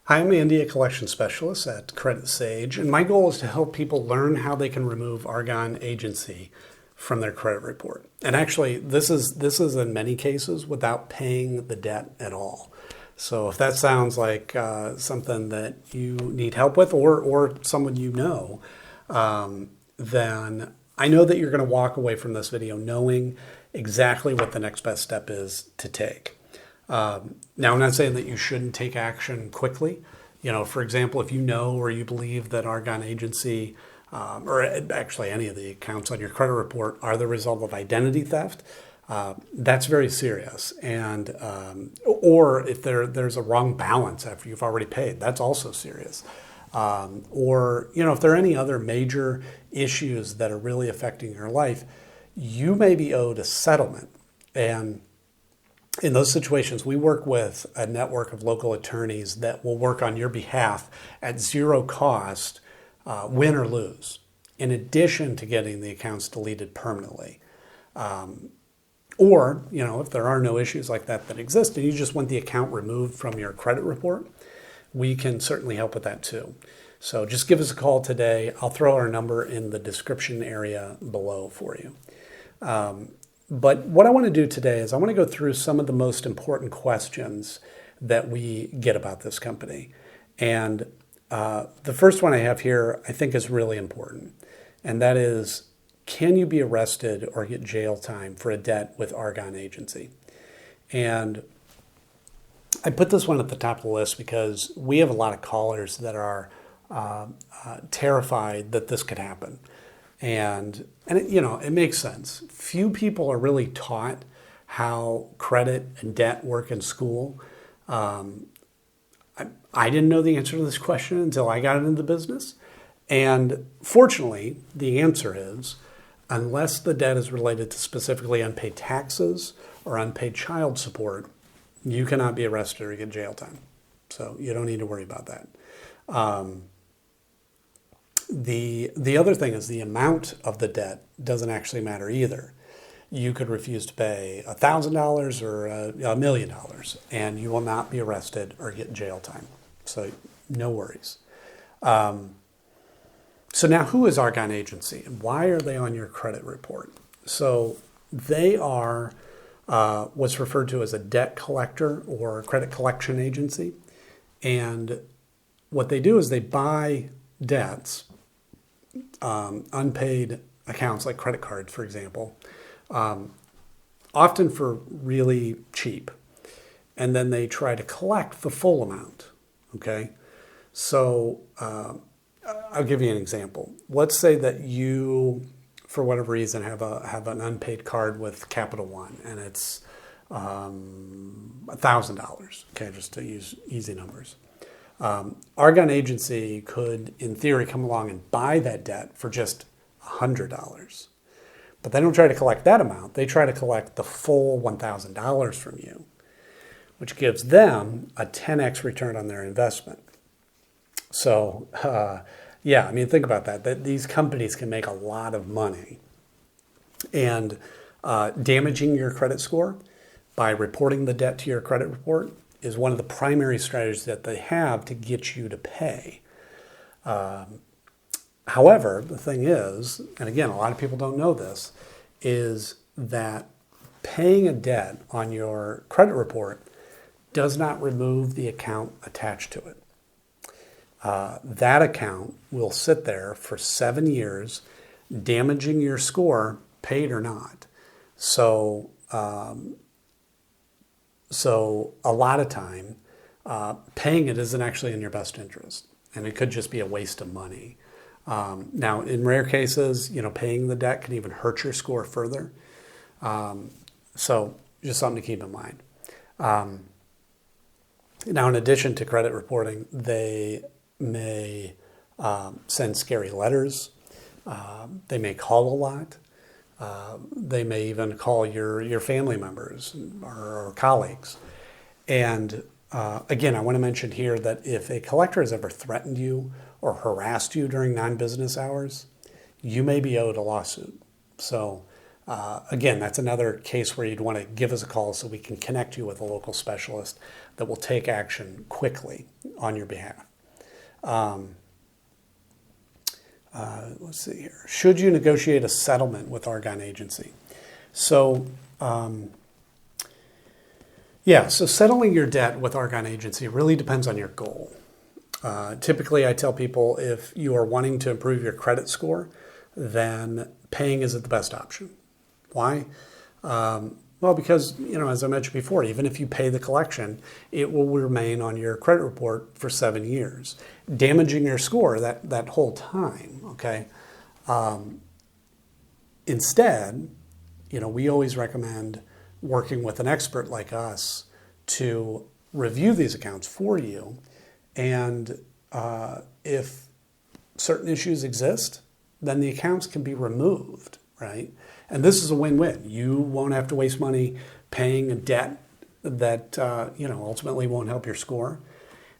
Hi, I'm Andy, a collection specialist at Credit Sage, and my goal is to help people learn how they can remove Aargon Agency from their credit report. And actually, this is in many cases without paying the debt at all. So if that sounds like something that you need help with, or someone you know, then I know that you're going to walk away from this video knowing exactly what the next best step is to take. Now, I'm not saying that you shouldn't take action quickly. For example, if you know or you believe that Aargon Agency, or actually any of the accounts on your credit report are the result of identity theft, that's very serious. And or if there's a wrong balance after you've already paid, that's also serious. Or if there are any other major issues that are really affecting your life, you may be owed a settlement. And in those situations, we work with a network of local attorneys that will work on your behalf at zero cost, win or lose, in addition to getting the accounts deleted permanently. Or, if there are no issues like that exist and you just want the account removed from your credit report, we can certainly help with that too. So just give us a call today. I'll throw our number in the description area below for you. But what I want to do today is I want to go through some of the most important questions that we get about this company. And the first one I have here I think is really important. And that is, can you be arrested or get jail time for a debt with Aargon Agency? And I put this one at the top of the list because we have a lot of callers that are terrified that this could happen. And it makes sense. Few people are really taught how credit and debt work in school. I didn't know the answer to this question until I got into the business. And fortunately, the answer is, unless the debt is related to specifically unpaid taxes or unpaid child support, you cannot be arrested or get jail time. So you don't need to worry about that. The other thing is the amount of the debt doesn't actually matter either. You could refuse to pay $1,000 or $1 million, and you will not be arrested or get jail time. So no worries. So now, who is Aargon Agency, and why are they on your credit report? So they are what's referred to as a debt collector or credit collection agency, and what they do is they buy debts, unpaid accounts like credit cards, for example, often for really cheap. And then they try to collect the full amount. Okay. So I'll give you an example. Let's say that you, for whatever reason, have an unpaid card with Capital One, and it's $1,000. Okay, just to use easy numbers. Aargon Agency could, in theory, come along and buy that debt for just $100. But they don't try to collect that amount. They try to collect the full $1,000 from you, which gives them a 10x return on their investment. So, think about that these companies can make a lot of money. And damaging your credit score by reporting the debt to your credit report is one of the primary strategies that they have to get you to pay. However, the thing is, and again, a lot of people don't know this, is that paying a debt on your credit report does not remove the account attached to it. That account will sit there for 7 years, damaging your score, paid or not. So a lot of time, paying it isn't actually in your best interest, and it could just be a waste of money. Now, in rare cases, paying the debt can even hurt your score further. So just something to keep in mind. Now, in addition to credit reporting, they may send scary letters. They may call a lot. They may even call your family members or colleagues. And again, I want to mention here that if a collector has ever threatened you or harassed you during non-business hours, you may be owed a lawsuit. So Again, that's another case where you'd want to give us a call so we can connect you with a local specialist that will take action quickly on your behalf. Let's see here. Should you negotiate a settlement with Aargon Agency? So, so settling your debt with Aargon Agency really depends on your goal. Typically, I tell people if you are wanting to improve your credit score, then paying isn't the best option. Why? Well, because, as I mentioned before, even if you pay the collection, it will remain on your credit report for 7 years, damaging your score that whole time, okay? Instead, we always recommend working with an expert like us to review these accounts for you. And if certain issues exist, then the accounts can be removed, right? And this is a win-win. You won't have to waste money paying a debt that ultimately won't help your score,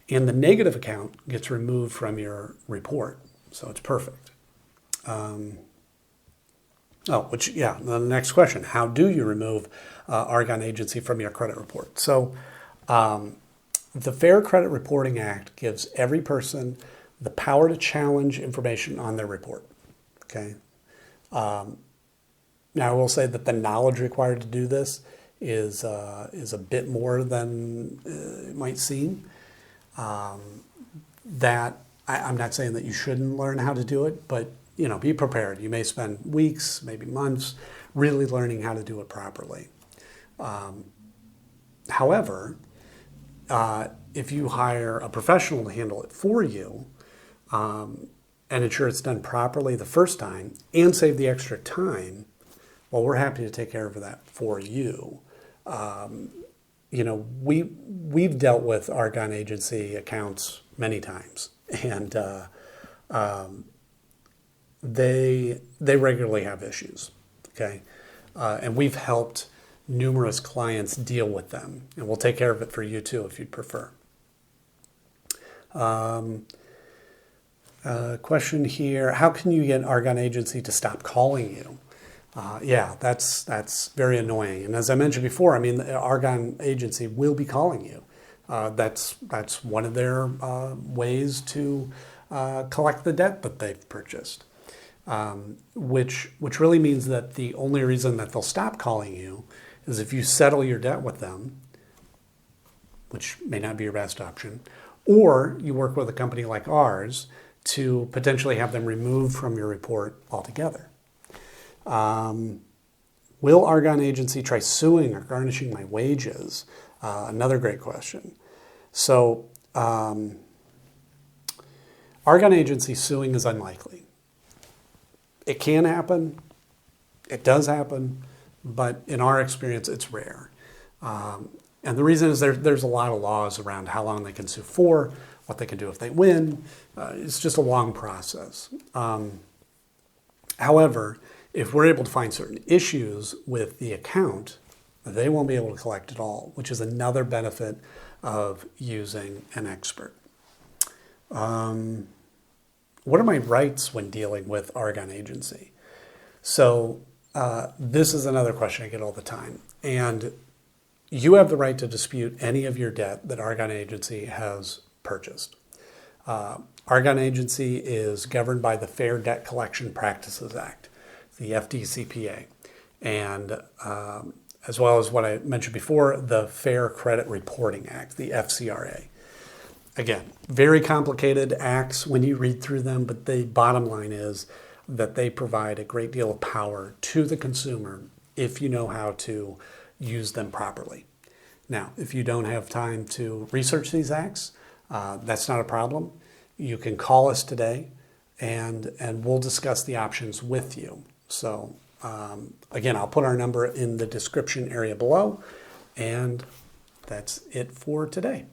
and the negative account gets removed from your report, so it's perfect. The next question: how do you remove Aargon Agency from your credit report? So, the Fair Credit Reporting Act gives every person the power to challenge information on their report. Okay. Now, I will say that the knowledge required to do this is a bit more than it might seem. I'm not saying that you shouldn't learn how to do it, but be prepared. You may spend weeks, maybe months, really learning how to do it properly. However, if you hire a professional to handle it for you, and ensure it's done properly the first time, and save the extra time, well, we're happy to take care of that for you. We've dealt with Aargon Agency accounts many times, and they regularly have issues. Okay, and we've helped numerous clients deal with them, and we'll take care of it for you too if you'd prefer. Question here: how can you get Aargon Agency to stop calling you? That's very annoying. And as I mentioned before, the Aargon Agency will be calling you. That's one of their ways to collect the debt that they've purchased, which really means that the only reason that they'll stop calling you is if you settle your debt with them, which may not be your best option, or you work with a company like ours to potentially have them removed from your report altogether. Will Aargon Agency try suing or garnishing my wages? Another great question. So, Aargon Agency suing is unlikely. It can happen. It does happen. But in our experience, it's rare. And the reason is there's a lot of laws around how long they can sue for, what they can do if they win. It's just a long process. However, if we're able to find certain issues with the account, they won't be able to collect it all, which is another benefit of using an expert. What are my rights when dealing with Aargon Agency? So this is another question I get all the time. And you have the right to dispute any of your debt that Aargon Agency has purchased. Aargon Agency is governed by the Fair Debt Collection Practices Act, the FDCPA, and as well as what I mentioned before, the Fair Credit Reporting Act, the FCRA. Again, very complicated acts when you read through them, but the bottom line is that they provide a great deal of power to the consumer if you know how to use them properly. Now, if you don't have time to research these acts, that's not a problem. You can call us today and we'll discuss the options with you. So again, I'll put our number in the description area below, and that's it for today.